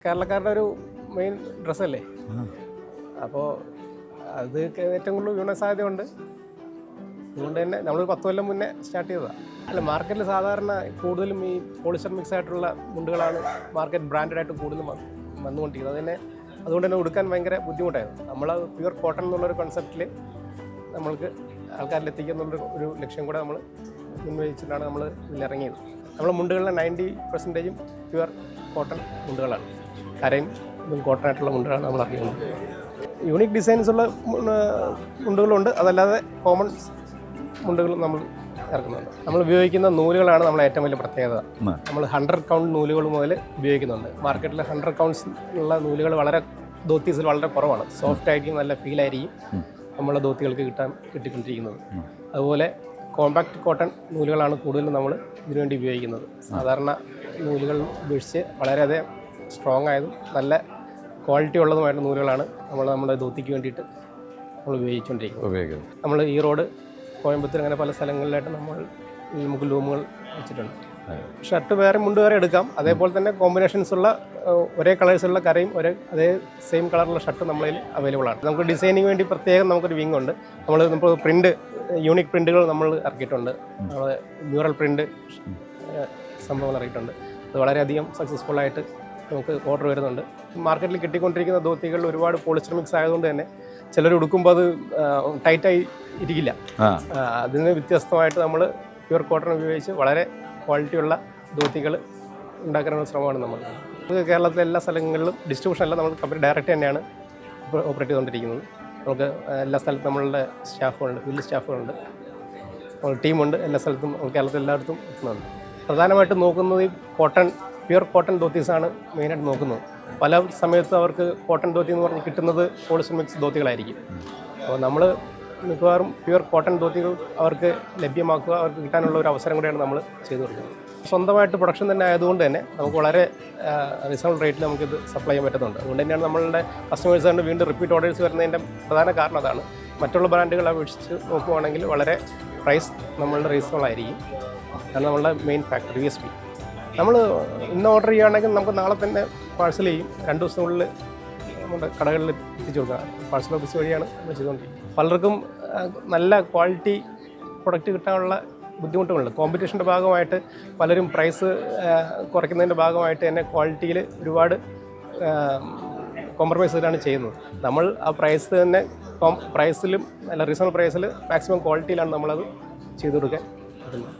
കേരളക്കാരുടെ ഒരു മെയിൻ ഡ്രസ്സല്ലേ, അപ്പോൾ അത് ഏറ്റവും കൂടുതൽ വീണ സാധ്യതയുണ്ട്. അതുകൊണ്ട് തന്നെ നമ്മൾ 10 കൊല്ലം മുന്നേ സ്റ്റാർട്ട് ചെയ്തതാണ്. അല്ല, മാർക്കറ്റിൽ സാധാരണ കൂടുതലും ഈ പോളിസ്റ്റർ മിക്സ് ആയിട്ടുള്ള മുണ്ടുകളാണ് മാർക്കറ്റ് ബ്രാൻഡായിട്ട് കൂടുതലും വന്നുകൊണ്ടിരിക്കുന്നത്. അതുകൊണ്ട് തന്നെ ഉടുക്കാൻ ഭയങ്കര ബുദ്ധിമുട്ടായിരുന്നു. നമ്മൾ പ്യുവർ കോട്ടൺ എന്നുള്ളൊരു കോൺസെപ്റ്റിൽ നമ്മൾക്ക് ആൾക്കാരിലെത്തിക്കുക എന്നുള്ളൊരു ലക്ഷ്യം കൂടെ നമ്മൾ മുൻവഹിച്ചിട്ടാണ് നമ്മൾ ഇതിലിറങ്ങിയത്. നമ്മൾ മുണ്ടുകളിലെ 90% പ്യുവർ കോട്ടൺ മുണ്ടുകളാണ്. കരയും ഇതും കോട്ടൺ ആയിട്ടുള്ള മുണ്ടുകളാണ് നമ്മൾ ഇറങ്ങിയത്. യൂണിക് ഡിസൈൻസ് ഉള്ള മുണ്ടുകളുണ്ട്, അതല്ലാതെ കോമൺ മുണ്ടുകൾ നമ്മൾ ഇറക്കുന്നുണ്ട്. നമ്മൾ ഉപയോഗിക്കുന്ന നൂലുകളാണ് നമ്മളെ ഏറ്റവും വലിയ പ്രത്യേകത. നമ്മൾ 100 കൗണ്ട് നൂലുകൾ മുതൽ ഉപയോഗിക്കുന്നുണ്ട്. മാർക്കറ്റിൽ 100 കൗണ്ട്സ് ഉള്ള നൂലുകൾ ധോത്തീസിൽ വളരെ കുറവാണ്. സോഫ്റ്റ് ആയിരിക്കും, നല്ല ഫീലായിരിക്കും നമ്മളെ ധോത്തികൾക്ക് കിട്ടിക്കൊണ്ടിരിക്കുന്നത്. അതുപോലെ കോമ്പാക്റ്റ് കോട്ടൺ നൂലുകളാണ് കൂടുതലും നമ്മൾ ഇതിനുവേണ്ടി ഉപയോഗിക്കുന്നത്. സാധാരണ നൂലുകൾ ഉപേക്ഷിച്ച് വളരെയധികം സ്ട്രോങ് ആയതും നല്ല ക്വാളിറ്റി ഉള്ളതുമായിട്ടുള്ള നൂലുകളാണ് നമ്മുടെ ധോത്തിക്ക് വേണ്ടിയിട്ട് നമ്മൾ ഉപയോഗിച്ചുകൊണ്ടിരിക്കുന്നത്. നമ്മൾ ഈറോഡ്, കോയമ്പത്തൂർ അങ്ങനെ പല സ്ഥലങ്ങളിലായിട്ട് നമുക്ക് ലൂമുകൾ വെച്ചിട്ടുണ്ട്. ഷർട്ട് വേറെ മുണ്ട് വേറെ എടുക്കാം. അതേപോലെ തന്നെ കോമ്പിനേഷൻസ് ഉള്ള ഒരേ കളേഴ്സുള്ള കരയും അതേ സെയിം കളറുള്ള ഷർട്ട് നമ്മളിൽ അവൈലബിൾ ആണ്. നമുക്ക് ഡിസൈനിങ് വേണ്ടി പ്രത്യേകം നമുക്കൊരു വിങ് ഉണ്ട്. നമ്മൾ പ്രിൻ്റ്, യൂണിക് പ്രിൻ്റുകൾ നമ്മൾ ഇറക്കിയിട്ടുണ്ട്. നമ്മൾ മ്യൂറൽ പ്രിൻ്റ് സംഭവങ്ങൾ ഇറക്കിയിട്ടുണ്ട്. അത് വളരെയധികം സക്സസ്ഫുള്ളായിട്ട് നമുക്ക് ഓർഡർ വരുന്നുണ്ട്. മാർക്കറ്റിൽ കിട്ടിക്കൊണ്ടിരിക്കുന്ന ധോത്തികളിൽ ഒരുപാട് പോളിസ്റ്റർ മിക്സ് ആയതുകൊണ്ട് തന്നെ ചിലർ ഉടുക്കുമ്പോൾ അത് ടൈറ്റായി ഇരിക്കില്ല. അതിന് വ്യത്യസ്തമായിട്ട് നമ്മൾ പ്യുവർ കോട്ടൺ ഉപയോഗിച്ച് വളരെ ക്വാളിറ്റിയുള്ള ധോത്തികൾ ഉണ്ടാക്കാനുള്ള ശ്രമമാണ് നമ്മൾ. കേരളത്തിലെ എല്ലാ സ്ഥലങ്ങളിലും ഡിസ്ട്രിബ്യൂഷനല്ല, നമ്മൾ കമ്പനി ഡയറക്റ്റ് തന്നെയാണ് ഓപ്പറേറ്റ് ചെയ്തുകൊണ്ടിരിക്കുന്നത്. നമുക്ക് എല്ലാ സ്ഥലത്തും നമ്മളുടെ സ്റ്റാഫുകളുണ്ട്, ഫീൽഡ് സ്റ്റാഫുകളുണ്ട്, നമ്മൾ ടീമുണ്ട്. എല്ലാ സ്ഥലത്തും കേരളത്തിൽ എല്ലായിടത്തും എത്തുന്നുണ്ട്. പ്രധാനമായിട്ടും നോക്കുന്നത് ഈ പ്യുവർ കോട്ടൺ ധോത്തീസാണ് മെയിനായിട്ട് നോക്കുന്നത്. പല സമയത്തും അവർക്ക് കോട്ടൺ ധോത്തി എന്ന് പറഞ്ഞ് കിട്ടുന്നത് പോളിസ്റ്റർ മിക്സ് ധോത്തികളായിരിക്കും. അപ്പോൾ നമ്മൾ മിക്കവാറും പ്യുവർ കോട്ടൺ ധോത്തികൾ അവർക്ക് ലഭ്യമാക്കുക, അവർക്ക് കിട്ടാനുള്ള ഒരു അവസരം കൂടെയാണ് നമ്മൾ ചെയ്തു കൊടുക്കുന്നത്. സ്വന്തമായിട്ട് പ്രൊഡക്ഷൻ തന്നെ ആയതുകൊണ്ട് തന്നെ നമുക്ക് വളരെ റീസണബിൾ റേറ്റിൽ നമുക്കിത് സപ്ലൈ ചെയ്യാൻ പറ്റുന്നുണ്ട്. അതുകൊണ്ട് തന്നെയാണ് നമ്മളുടെ കസ്റ്റമേഴ്സാണ് വീണ്ടും റിപ്പീറ്റ് ഓർഡേഴ്സ് വരുന്നതിൻ്റെ പ്രധാന കാരണം അതാണ്. മറ്റുള്ള ബ്രാൻഡുകൾ അപേക്ഷിച്ച് നോക്കുകയാണെങ്കിൽ വളരെ പ്രൈസ് നമ്മളുടെ റീസണബിൾ ആയിരിക്കും. അതാണ് നമ്മളുടെ മെയിൻ ഫാക്ടർ, USP. നമ്മൾ ഇന്ന് ഓർഡർ ചെയ്യുകയാണെങ്കിൽ നമുക്ക് നാളെ തന്നെ പാഴ്സൽ ചെയ്യും. 2 ദിവസത്തിനുള്ളിൽ നമ്മുടെ കടകളിൽ എത്തിച്ചു കൊടുക്കുക. പാഴ്സൽ ഓഫീസ് വഴിയാണ് നമ്മൾ ചെയ്തുകൊണ്ടിരിക്കുന്നത്. പലർക്കും നല്ല ക്വാളിറ്റി പ്രൊഡക്റ്റ് കിട്ടാനുള്ള ബുദ്ധിമുട്ടുകളുണ്ട്. കോമ്പറ്റീഷൻ്റെ ഭാഗമായിട്ട് പലരും പ്രൈസ് കുറയ്ക്കുന്നതിൻ്റെ ഭാഗമായിട്ട് തന്നെ ക്വാളിറ്റിയിൽ ഒരുപാട് കോംപ്രമൈസ് ചെയ്താണ് ചെയ്യുന്നത്. നമ്മൾ ആ പ്രൈസ് തന്നെ പ്രൈസിലും നല്ല റീസണബിൾ പ്രൈസിൽ മാക്സിമം ക്വാളിറ്റിയിലാണ് നമ്മളത് ചെയ്തു കൊടുക്കാൻ പറ്റുന്നത്.